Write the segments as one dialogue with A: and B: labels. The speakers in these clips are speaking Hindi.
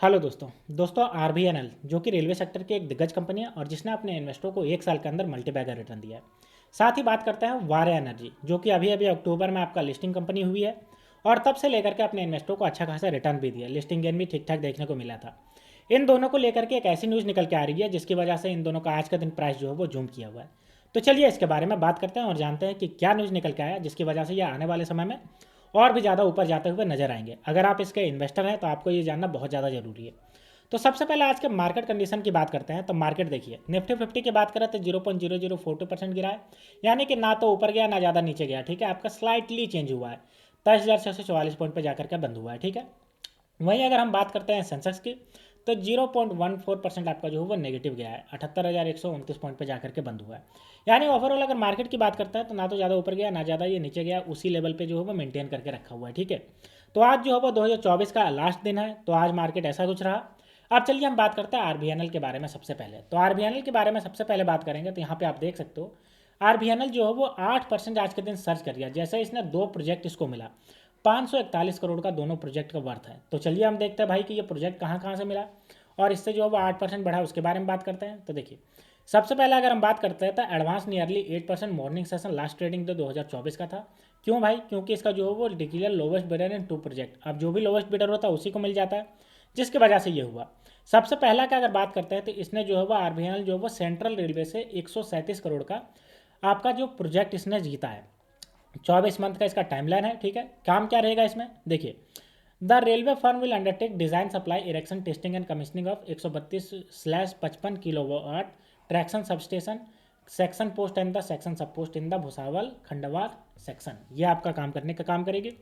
A: हेलो दोस्तों आरबीएनएल जो कि रेलवे सेक्टर की एक दिग्गज कंपनी है और जिसने अपने इन्वेस्टरों को एक साल के अंदर मल्टीबैगर रिटर्न दिया है। साथ ही बात करते हैं वारे एनर्जी जो कि अभी अभी अक्टूबर में आपका लिस्टिंग कंपनी हुई है और तब से लेकर के अपने इन्वेस्टरों को अच्छा खासा रिटर्न भी दिया। लिस्टिंग गेन भी ठीक ठाक देखने को मिला था। इन दोनों को लेकर के एक ऐसी न्यूज़ निकल के आ रही है जिसकी वजह से इन दोनों का आज का दिन प्राइस जो है वो जूम किया हुआ है। तो चलिए इसके बारे में बात करते हैं और जानते हैं कि क्या न्यूज़ निकल के आया जिसकी वजह से ये आने वाले समय में और भी ज़्यादा ऊपर जाते हुए नजर आएंगे। अगर आप इसके इन्वेस्टर हैं तो आपको ये जानना बहुत ज़्यादा ज़रूरी है। तो सबसे पहले आज के मार्केट कंडीशन की बात करते हैं। तो मार्केट देखिए, निफ्टी 50 की बात करें तो 0.0042% गिरा है, यानी कि ना तो ऊपर गया ना ज़्यादा नीचे गया। ठीक है, आपका स्लाइटली चेंज हुआ है, 23,644 पॉइंट पर जाकर के बंद हुआ है। ठीक है, वहीं अगर हम बात करते हैं सेंसेक्स की तो 0.14% आपका जो है वो नेगेटिव गया है, 78,129 पॉइंट पर जाकर के बंद हुआ है। यानी ओवरऑल अगर मार्केट की बात करते हैं तो ना तो ज़्यादा ऊपर गया ना ज़्यादा ये नीचे गया, उसी लेवल पे जो है वो मेंटेन करके रखा हुआ है। ठीक है, तो आज जो है वो 2024 का लास्ट दिन है, तो आज मार्केट ऐसा कुछ रहा। अब चलिए हम बात करते हैं आरबीएनएल के बारे में। सबसे पहले तो आरबीएनएल के बारे में सबसे पहले बात करेंगे तो यहाँ पे आप देख सकते हो आरबीएनएल जो है वो 8% आज के दिन सर्च कर गया, जैसे इसने दो प्रोजेक्ट इसको मिला। 541 करोड़ का दोनों प्रोजेक्ट का वर्थ है। तो चलिए हम देखते हैं भाई कि ये प्रोजेक्ट कहाँ कहाँ से मिला और इससे जो है वो 8% बढ़ा, उसके बारे में बात करते हैं। तो देखिए, सबसे पहले अगर हम बात करते हैं तो advance nearly 8% morning session last trading तो 2024 का था। क्यों भाई? क्योंकि इसका जो है वो declare lowest bidder in two project. अब जो भी लोवेस्ट बिडर होता है उसी को मिल जाता है, जिसकी वजह से ये हुआ। सबसे पहला का अगर बात करते हैं तो इसने जो है वो आरबीएनएल जो है वो सेंट्रल रेलवे से 137 करोड़ का आपका जो प्रोजेक्ट इसने जीता है। 24 मंथ का इसका टाइमलाइन है। ठीक है, काम क्या रहेगा इसमें देखिए, the railway firm will undertake design supply erection testing and commissioning of 132/55 kilowatt traction substation section post and the section sub post in the Bhusawal Khandwa section. ये आपका काम करने का काम करेगी।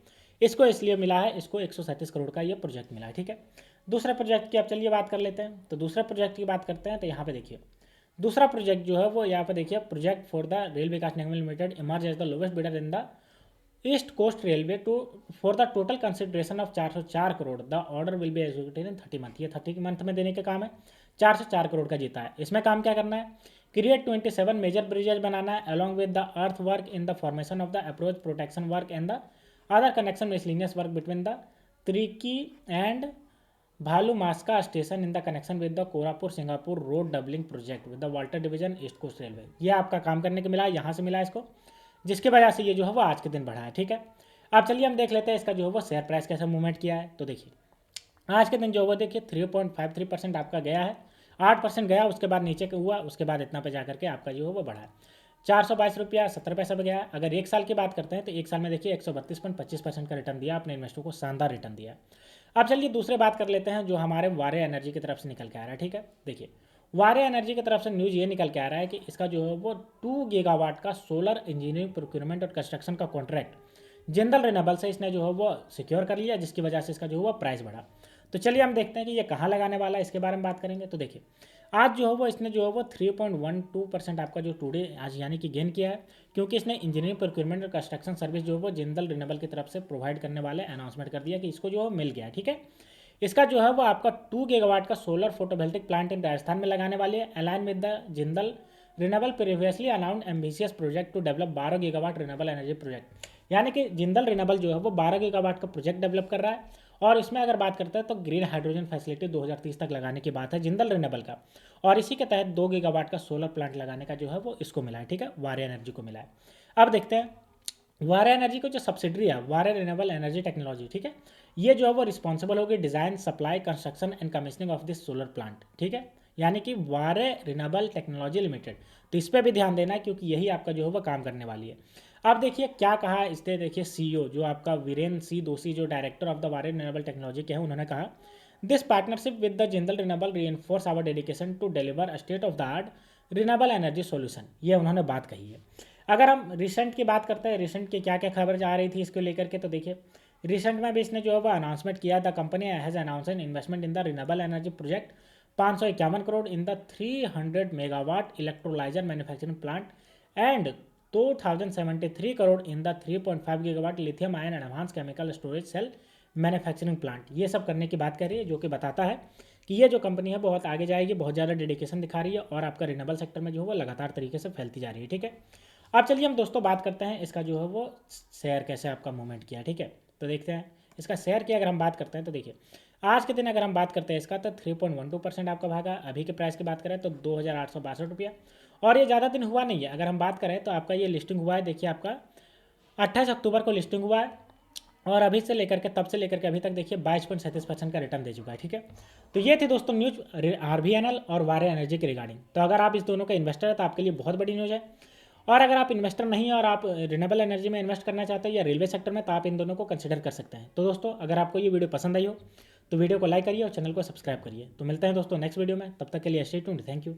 A: इसको इसलिए मिला है, इसको 137 करोड़ का ये प्रोजेक्ट मिला है। ठीक है, दूसरे प्रोजेक्ट की आप चलिए बात कर लेते हैं। तो दूसरे प्रोजेक्ट की बात करते हैं तो यहाँ पे देखिए, दूसरा प्रोजेक्ट जो है वो यहाँ पे देखिए, project for the rail Vikas Nigam limited emerge as the lowest bidder in the east coast railway too for the total consideration of 404 crore. The order will be executed in 30 month. ये 30 मंथ में देने का काम है। 404 करोड़ का जीता है। इसमें काम क्या करना है? क्रिएट 27 मेजर ब्रिजेज बनाना है along with the earth work in the formation of the approach protection work and the other connection miscellaneous work between the त्रिकी and Bhalumaska station in the connection with the Koraput Singapur road doubling project with the Waltair division east coast railway. ये आपका काम करने को मिला है, यहाँ से मिला है इसको, जिसकी वजह से ये जो है वो आज के दिन बढ़ा है। ठीक है, अब चलिए हम देख लेते हैं इसका जो है वो शेयर प्राइस कैसे मूवमेंट किया है। तो देखिए, आज के दिन जो है वो देखिए 3.53% आपका गया है, 8% गया, उसके बाद नीचे का हुआ, उसके बाद इतना पे जा करके आपका जो है वो बढ़ा है, 422 रुपया 70 पैसे पे गया। अगर एक साल की बात करते हैं तो एक साल में देखिए 132.25% का रिटर्न दिया अपने इन्वेस्टर को, शानदार रिटर्न दिया। अब चलिए दूसरे बात कर लेते हैं जो हमारे वारे एनर्जी की तरफ से निकल के आ रहा है। ठीक है, देखिए वारे एनर्जी की तरफ से न्यूज़ ये निकल के आ रहा है कि इसका जो है वो 2 गीगावाट का सोलर इंजीनियरिंग प्रोक्योरमेंट और कंस्ट्रक्शन का कॉन्ट्रैक्ट जिंदल रिन्यूएबल से इसने जो है वो सिक्योर कर लिया, जिसकी वजह से इसका जो है वो प्राइस बढ़ा। तो चलिए हम देखते हैं कि ये कहाँ लगाने वाला है, इसके बारे में बात करेंगे। तो देखिए, आज जो है वो इसने जो है वो 3.12% आपका जो टुडे आज यानी कि गेन किया है, क्योंकि इसने इंजीनियरिंग प्रोक्योरमेंट और कंस्ट्रक्शन सर्विस जो है वो जिंदल रिन्यूएबल की तरफ से प्रोवाइड करने वाले अनाउंसमेंट कर दिया कि इसको जो है मिल गया है। ठीक है, इसका जो है वो आपका 2 गीगावाट का solar photovoltaic plant in Rajasthan में लगाने वाली है, align with the Jindal renewable previously announced ambitious project to develop 12 gigawatt renewable energy project. यानी कि जिंदल रिन्यूएबल जो है वो 12 गीगावाट का प्रोजेक्ट डेवलप कर रहा है और इसमें अगर बात करते हैं तो ग्रीन हाइड्रोजन फैसिलिटी 2030 तक लगाने की बात है जिंदल रिन्यूएबल का, और इसी के तहत 2 गीगावाट का सोलर प्लांट लगाने का जो है वो इसको मिला है। ठीक है, वारे एनर्जी को मिला है। अब देखते हैं वारे एनर्जी को जो सब्सिडरी है वारे रिन्यूएबल एनर्जी टेक्नोलॉजी। ठीक है, ये जो है वो रिस्पॉन्सिबल होगी design supply construction and commissioning of this solar plant. ठीक है, यानी कि वारे रिन्यूएबल टेक्नोलॉजी लिमिटेड। तो इस पर भी ध्यान देना है क्योंकि यही आपका जो है वो काम करने वाली है। अब देखिए क्या कहा है इसने, देखिए सीईओ जो आपका वीरेंद्र सी दोषी जो director of the Waaree renewable technology के हैं, उन्होंने कहा this partnership with the Jindal renewable reinforce our dedication to deliver state of the art renewable energy solution. ये उन्होंने बात कही है। अगर हम रिसेंट की बात करते हैं, रिसेंट की क्या क्या खबर आ रही थी इसको लेकर के, तो देखिए रिसेंट में भी इसने जो है वो अनाउंसमेंट किया था, company has announce an investment in the renewable energy project 551 crore in the 300 megawatt electrolyser manufacturing plant and 2073 crore in the 3.5 gigawatt lithium ion advance chemical storage cell manufacturing plant. ये सब करने की बात कर रही है, जो कि बताता है कि ये जो कंपनी है बहुत आगे जाएगी, बहुत ज़्यादा डेडिकेशन दिखा रही है और आपका रिन्यूएबल सेक्टर में जो है वो लगातार तरीके से फैलती जा रही है। ठीक है, अब चलिए हम दोस्तों बात करते हैं इसका जो है वो शेयर कैसे आपका मूवमेंट किया। ठीक है, तो देखते हैं इसका शेयर की अगर हम बात करते हैं तो देखिए, आज के दिन अगर हम बात करते हैं इसका तो 3.12% आपका भागा। अभी के प्राइस की बात करें तो 2,862 रुपया, और ये ज़्यादा दिन हुआ नहीं है। अगर हम बात करें तो आपका ये लिस्टिंग हुआ है, देखिए आपका 28 अक्टूबर को लिस्टिंग हुआ है, और अभी से लेकर के तब से लेकर के अभी तक देखिए 22.37% का रिटर्न दे चुका है। ठीक है, तो ये थी दोस्तों न्यूज़ RVNL और वारे एनर्जी के रिगार्डिंग। तो अगर आप इस दोनों का इन्वेस्टर है तो आपके लिए बहुत बड़ी न्यूज़ है, और अगर आप इन्वेस्टर नहीं है और आप रिन्यूएबल एनर्जी में इन्वेस्ट करना चाहते हैं या रेलवे सेक्टर में, तो आप इन दोनों को कंसिडर कर सकते हैं। तो दोस्तों अगर आपको ये वीडियो पसंद आई हो तो वीडियो को लाइक करिए और चैनल को सब्सक्राइब करिए। तो मिलते हैं दोस्तों नेक्स्ट वीडियो में, तब तक के लिए स्टे ट्यून्ड। Thank you.